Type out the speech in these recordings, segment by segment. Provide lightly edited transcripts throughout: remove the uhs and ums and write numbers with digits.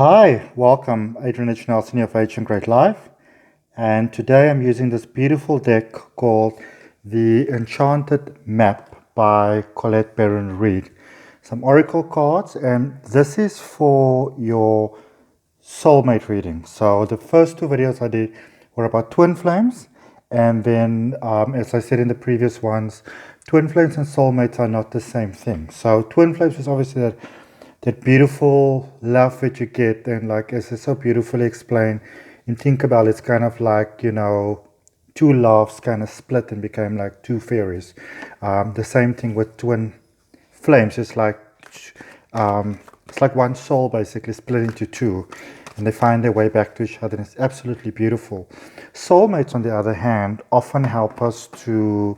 Hi, welcome, Adrian H of Ancient Great Life. And today I'm using this beautiful deck called the Enchanted Map by Colette Baron Reed. Some oracle cards, and this is for your soulmate reading. So the first two videos I did were about twin flames, and then, as I said in the previous ones, twin flames and soulmates are not the same thing. So twin flames is obviously that beautiful love that you get, and like as it's so beautifully explained in Tinkerbell, it's kind of like, two loves kind of split and became like two fairies. The same thing with twin flames. It's like one soul basically split into two, and they find their way back to each other, and it's absolutely beautiful. Soulmates, on the other hand, often help us to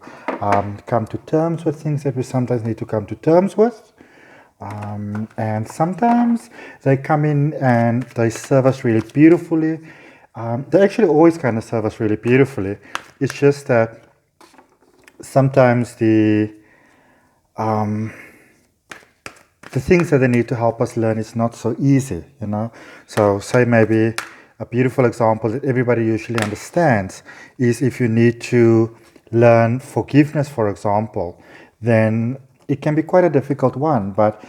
come to terms with things that we sometimes need to come to terms with. And sometimes they come in and they serve us really beautifully. They actually always kind of serve us really beautifully. It's just that sometimes the things that they need to help us learn is not so easy, So say maybe a beautiful example that everybody usually understands is if you need to learn forgiveness, for example, then it can be quite a difficult one. But,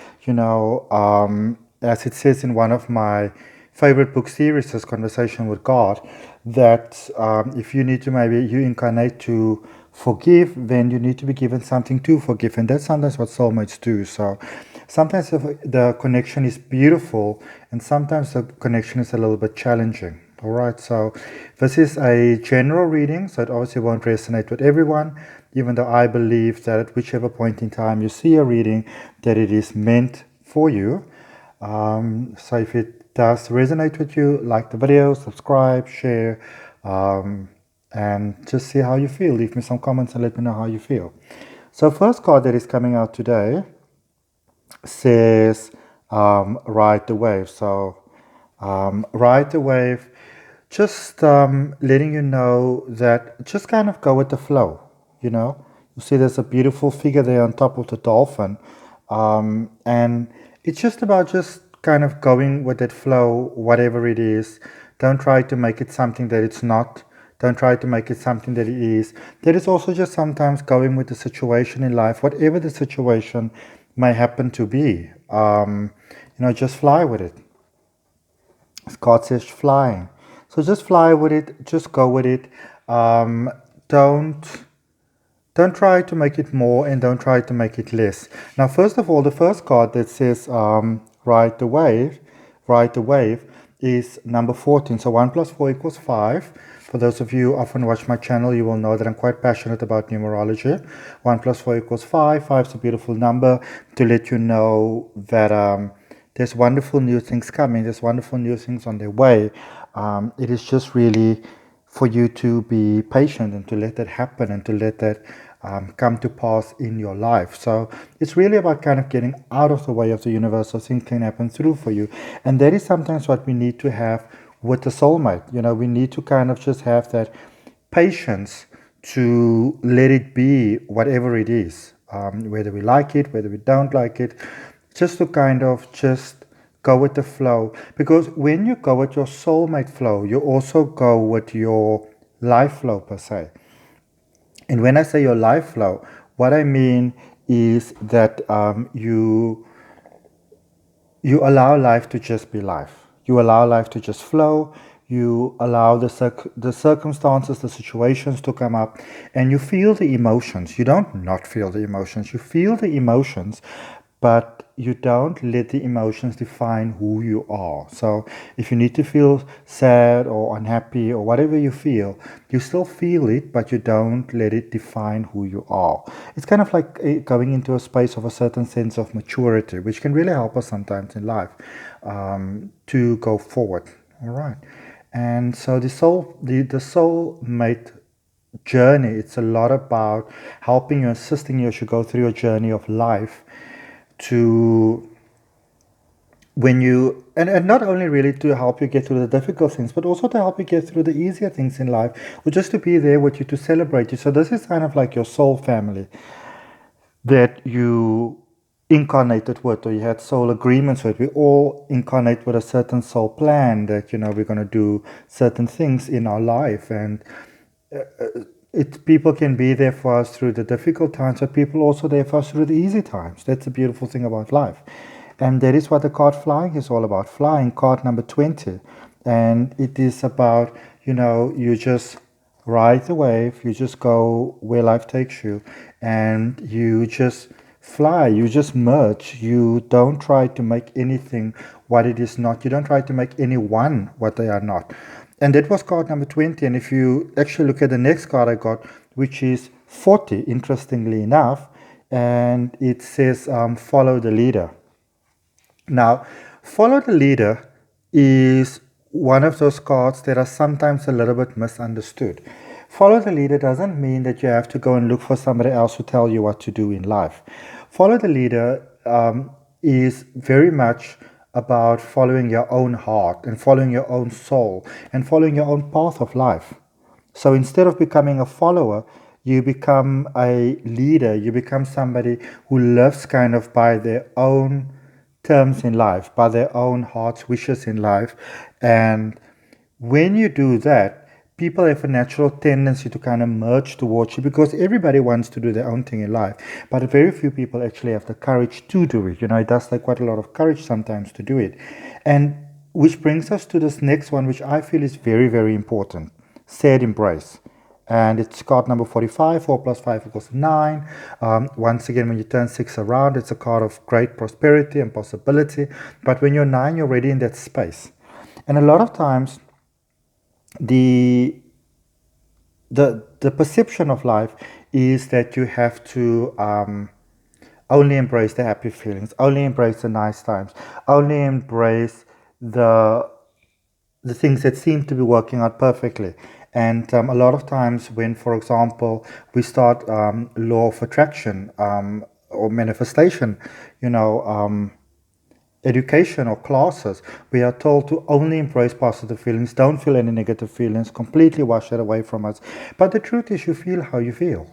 as it says in one of my favorite book series, this Conversation with God, that if you need to maybe you incarnate to forgive, then you need to be given something to forgive. And that's sometimes what soulmates do. So sometimes the connection is beautiful, and sometimes the connection is a little bit challenging. All right, so this is a general reading, so it obviously won't resonate with everyone, even though I believe that at whichever point in time you see a reading, that it is meant for you. So if it does resonate with you, like the video, subscribe, share, and just see how you feel. Leave me some comments and let me know how you feel. So first card that is coming out today says ride the wave. So ride the wave, just letting you know that just kind of go with the flow. You see there's a beautiful figure there on top of the dolphin, and it's just about just kind of going with that flow, whatever it is. Don't try to make it something that it's not. Don't try to make it something that it is. There is also just sometimes going with the situation in life, whatever the situation may happen to be. Just fly with it. This card says flying. So just fly with it, just go with it. Don't try to make it more, and don't try to make it less. Now, first of all, the first card that says ride the wave is number 14. So 1 plus 4 equals 5. For those of you who often watch my channel, you will know that I'm quite passionate about numerology. 1 plus 4 equals 5. 5 is a beautiful number to let you know that there's wonderful new things coming. There's wonderful new things on their way. It is just really for you to be patient and to let that happen and to let that come to pass in your life. So it's really about kind of getting out of the way of the universe so things can happen through for you. And that is sometimes what we need to have with the soulmate. We need to kind of just have that patience to let it be whatever it is, whether we like it, whether we don't like it, just to kind of just go with the flow. Because when you go with your soulmate flow, you also go with your life flow per se. And when I say your life flow, what I mean is that you allow life to just be life. You allow life to just flow. You allow the circumstances, the situations to come up, and you feel the emotions. You don't not feel the emotions. You feel the emotions, but you don't let the emotions define who you are. So if you need to feel sad or unhappy or whatever you still feel it, but you don't let it define who you are. It's kind of like going into a space of a certain sense of maturity, which can really help us sometimes in life to go forward. All right. And so the soulmate journey, it's a lot about helping you, assisting you as you go through your journey of life, to when you and not only really to help you get through the difficult things, but also to help you get through the easier things in life, or just to be there with you, to celebrate you. So this is kind of like your soul family that you incarnated with, or you had soul agreements with. We all incarnate with a certain soul plan that, we're going to do certain things in our life. And people can be there for us through the difficult times, but people also there for us through the easy times. That's the beautiful thing about life. And that is what the card flying is all about. Flying, card number 20. And it is about, you just ride the wave, you just go where life takes you, and you just fly, you just merge. You don't try to make anything what it is not. You don't try to make anyone what they are not. And that was card number 20. And if you actually look at the next card I got, which is 40, interestingly enough, and it says follow the leader. Now, follow the leader is one of those cards that are sometimes a little bit misunderstood. Follow the leader doesn't mean that you have to go and look for somebody else to tell you what to do in life. Follow the leader is very much about following your own heart and following your own soul and following your own path of life. So instead of becoming a follower, you become a leader. You become somebody who lives kind of by their own terms in life, by their own heart's wishes in life. And when you do that, people have a natural tendency to kind of merge towards you because everybody wants to do their own thing in life. But very few people actually have the courage to do it. It does take quite a lot of courage sometimes to do it. And which brings us to this next one, which I feel is very, very important. Shared embrace. And it's card number 45, 4 plus 5 equals 9. Once again, when you turn 6 around, it's a card of great prosperity and possibility. But when you're 9, you're already in that space. And a lot of times, the perception of life is that you have to only embrace the happy feelings, only embrace the nice times, only embrace the things that seem to be working out perfectly. And a lot of times when, for example, we start law of attraction or manifestation, education or classes, we are told to only embrace positive feelings, don't feel any negative feelings, completely wash it away from us. But the truth is you feel how you feel.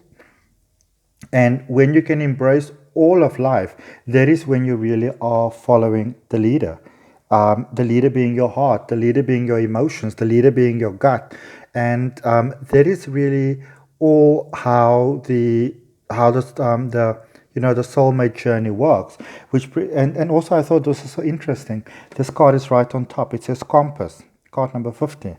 And when you can embrace all of life, that is when you really are following the leader. The leader being your heart, the leader being your emotions, the leader being your gut. And that is really all how the soulmate journey works. And also I thought this is so interesting. This card is right on top. It says compass, card number 50.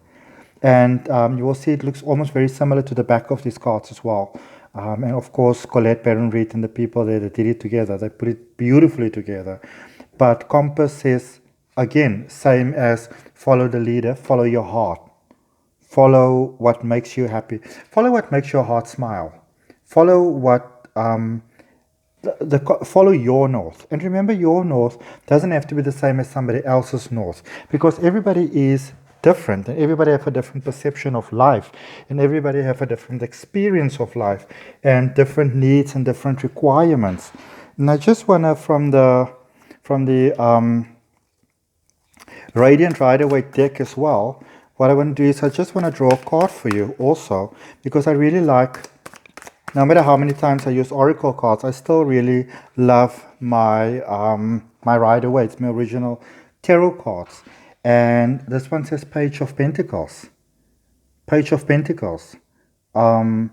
And you will see it looks almost very similar to the back of these cards as well. And of course, Colette Baron-Reed and the people there that did it together, they put it beautifully together. But compass says, again, same as follow the leader, follow your heart. Follow what makes you happy. Follow what makes your heart smile. Follow what follow your north. And remember, your north doesn't have to be the same as somebody else's north, because everybody is different and everybody have a different perception of life and everybody have a different experience of life and different needs and different requirements. And I just want to, from the Radiant Rider-Waite deck as well, what I want to do is I just want to draw a card for you also, because I really like, no matter how many times I use oracle cards, I still really love my my Rider-Waite, my original tarot cards. And this one says Page of Pentacles. Page of Pentacles. So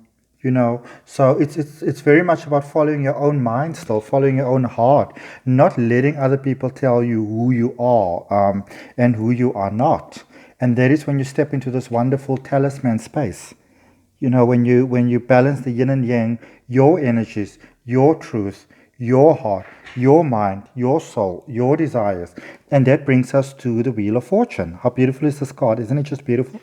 it's very much about following your own mind still, following your own heart, not letting other people tell you who you are and who you are not. And that is when you step into this wonderful talisman space. When you balance the yin and yang, your energies, your truth, your heart, your mind, your soul, your desires. And that brings us to the Wheel of Fortune. How beautiful is this card? Isn't it just beautiful?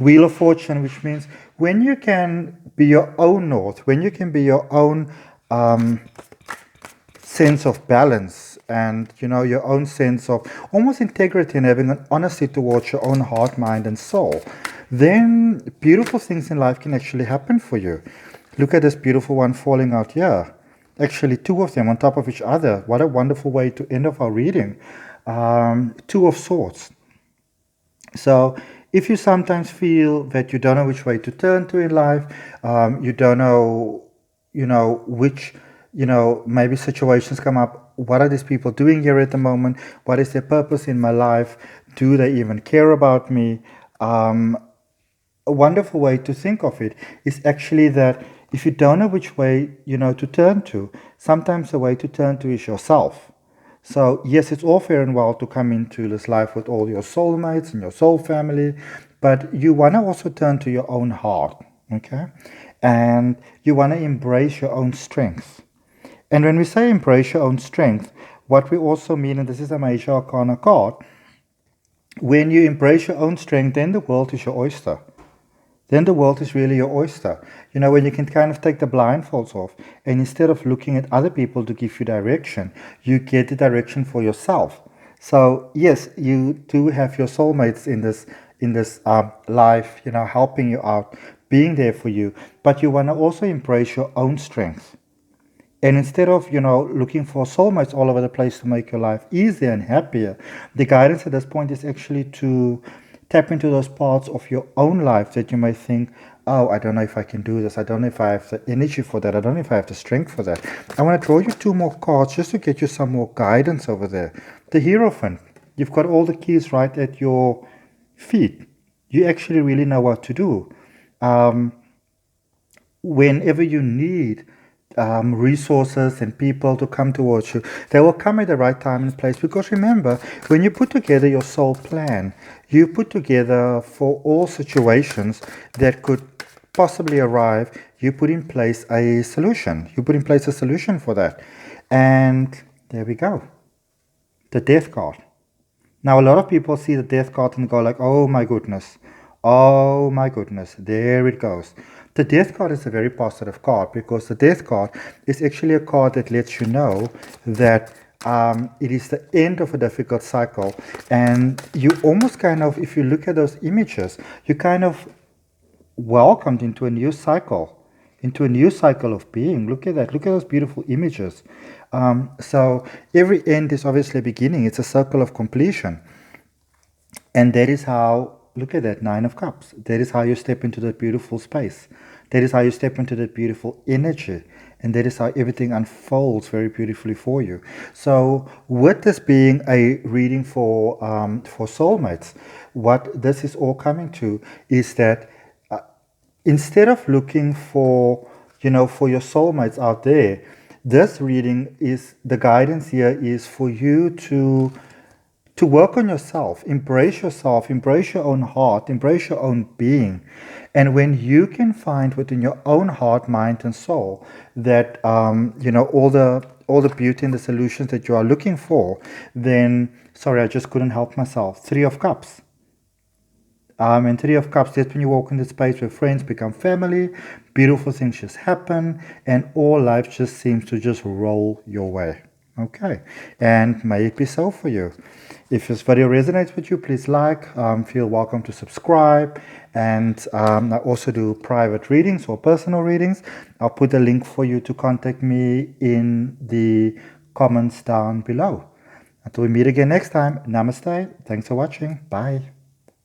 Wheel of Fortune, which means when you can be your own north, when you can be your own sense of balance and your own sense of almost integrity and having an honesty towards your own heart, mind and soul, then beautiful things in life can actually happen for you. Look at this beautiful one falling out here. Actually, two of them on top of each other. What a wonderful way to end off our reading. Two of Swords. So if you sometimes feel that you don't know which way to turn to in life, you don't know, which, maybe situations come up what are these people doing here at the moment? What is their purpose in my life? Do they even care about me? A wonderful way to think of it is actually that if you don't know which way to turn to, sometimes the way to turn to is yourself. So yes, it's all fair and well to come into this life with all your soulmates and your soul family, but you want to also turn to your own heart, okay? And you want to embrace your own strength. And when we say embrace your own strength, what we also mean, and this is a major arcana card, when you embrace your own strength, then the world is your oyster. Then the world is really your oyster. When you can kind of take the blindfolds off, and instead of looking at other people to give you direction, you get the direction for yourself. So yes, you do have your soulmates in this life, helping you out, being there for you. But you want to also embrace your own strength. And instead of, looking for soulmates all over the place to make your life easier and happier, the guidance at this point is actually to tap into those parts of your own life that you may think, oh, I don't know if I can do this. I don't know if I have the energy for that. I don't know if I have the strength for that. I want to draw you 2 more cards just to get you some more guidance over there. The Hierophant. You've got all the keys right at your feet. You actually really know what to do. Whenever you need resources and people to come towards you, they will come at the right time and place. Because remember, when you put together your soul plan, you put together for all situations that could possibly arrive, you put in place a solution. You put in place a solution for that. And there we go. The Death card. Now, a lot of people see the Death card and go like, oh my goodness, there it goes. The Death card is a very positive card because the Death card is actually a card that lets you know that it is the end of a difficult cycle. And you almost kind of, if you look at those images, you kind of welcomed into a new cycle. Into a new cycle of being. Look at that. Look at those beautiful images. So every end is obviously a beginning. It's a circle of completion. And that is how, look at that, 9 of Cups. That is how you step into that beautiful space. That is how you step into that beautiful energy. And that is how everything unfolds very beautifully for you. So with this being a reading for soulmates, what this is all coming to is that instead of looking for, for your soulmates out there, this reading is, the guidance here is for you to work on yourself, embrace your own heart, embrace your own being. And when you can find within your own heart, mind, and soul that, all the beauty and the solutions that you are looking for, then, sorry, I just couldn't help myself. 3 of Cups. And 3 of Cups, that's when you walk into space where friends become family, beautiful things just happen, and all life just seems to just roll your way. Okay, and may it be so for you. If this video resonates with you, please like, feel welcome to subscribe, and I also do private readings or personal readings. I'll put a link for you to contact me in the comments down below. Until we meet again next time, namaste, thanks for watching, bye.